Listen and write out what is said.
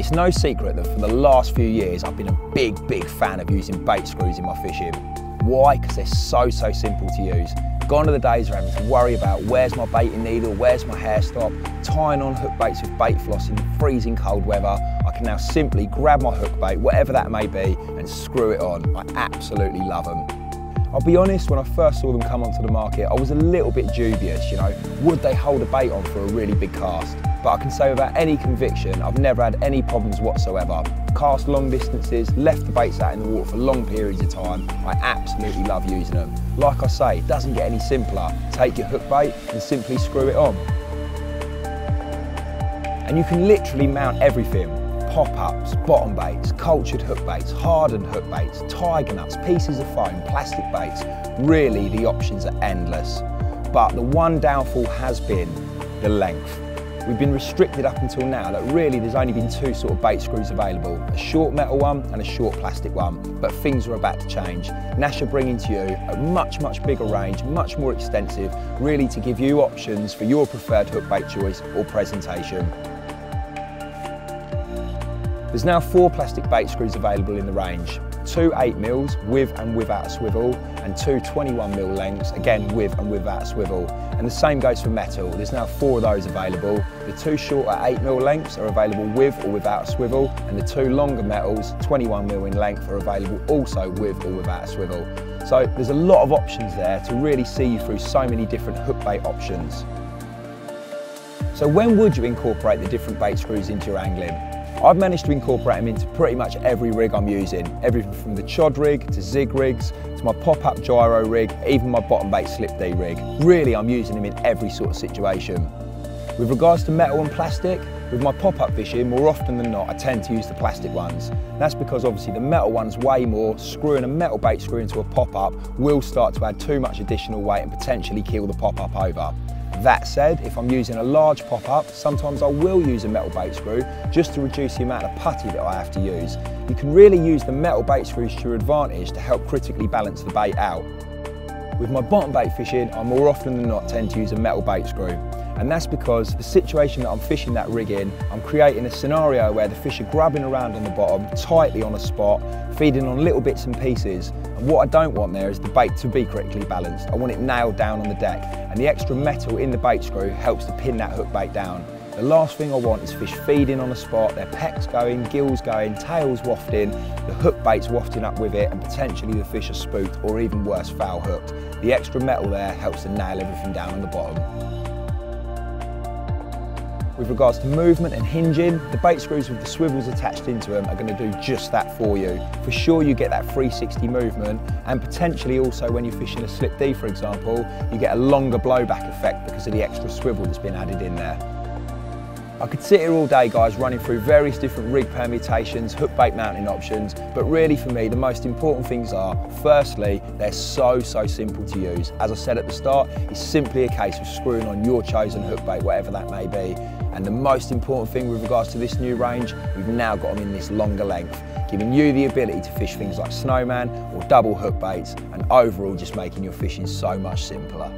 It's no secret that for the last few years I've been a big fan of using bait screws in my fishing. Why? Because they're so simple to use. Gone are the days of having to worry about where's my baiting needle, where's my hair stop, tying on hook baits with bait floss in freezing cold weather. I can now simply grab my hook bait, whatever that may be, and screw it on. I absolutely love them. I'll be honest, when I first saw them come onto the market, I was a little bit dubious, would they hold a bait on for a really big cast? But I can say without any conviction, I've never had any problems whatsoever. Cast long distances, left the baits out in the water for long periods of time. I absolutely love using them. Like I say, it doesn't get any simpler. Take your hook bait and simply screw it on. And you can literally mount everything. Pop-ups, bottom baits, cultured hook baits, hardened hook baits, tiger nuts, pieces of foam, plastic baits. Really, the options are endless. But the one downfall has been the length. We've been restricted up until now that really there's only been two sort of bait screws available, a short metal one and a short plastic one, but things are about to change. Nash are bringing to you a much bigger range, much more extensive, really to give you options for your preferred hook bait choice or presentation. There's now 4 plastic bait screws available in the range. 2 8mm with and without a swivel, and 2 21mm lengths, again with and without a swivel. And the same goes for metal. There's now 4 of those available. The 2 shorter 8mm lengths are available with or without a swivel, and the 2 longer metals, 21mm in length, are available also with or without a swivel. So there's a lot of options there to really see you through so many different hook bait options. So when would you incorporate the different bait screws into your angling? I've managed to incorporate them into pretty much every rig I'm using. Everything from the chod rig to zig rigs, to my pop-up gyro rig, even my bottom bait slip D rig. Really, I'm using them in every sort of situation. With regards to metal and plastic, with my pop-up fishing, more often than not, I tend to use the plastic ones. That's because obviously the metal ones weigh more. Screwing a metal bait screw into a pop-up will start to add too much additional weight and potentially keel the pop-up over. That said, if I'm using a large pop-up, sometimes I will use a metal bait screw just to reduce the amount of putty that I have to use. You can really use the metal bait screws to your advantage to help critically balance the bait out. With my bottom bait fishing, I more often than not tend to use a metal bait screw. And that's because the situation that I'm fishing that rig in, I'm creating a scenario where the fish are grubbing around on the bottom, tightly on a spot, feeding on little bits and pieces. And what I don't want there is the bait to be critically balanced. I want it nailed down on the deck. And the extra metal in the bait screw helps to pin that hook bait down. The last thing I want is fish feeding on a spot, their pecks going, gills going, tails wafting, the hook bait's wafting up with it, and potentially the fish are spooked or even worse, foul hooked. The extra metal there helps to nail everything down on the bottom. With regards to movement and hinging, the bait screws with the swivels attached into them are going to do just that for you. For sure you get that 360 movement, and potentially also when you're fishing a slip D, for example, you get a longer blowback effect because of the extra swivel that's been added in there. I could sit here all day, guys, running through various different rig permutations, hook bait mounting options, but really for me the most important things are, firstly, they're so simple to use. As I said at the start, it's simply a case of screwing on your chosen hook bait, whatever that may be. And the most important thing with regards to this new range, we've now got them in this longer length, giving you the ability to fish things like snowman or double hook baits, and overall just making your fishing so much simpler.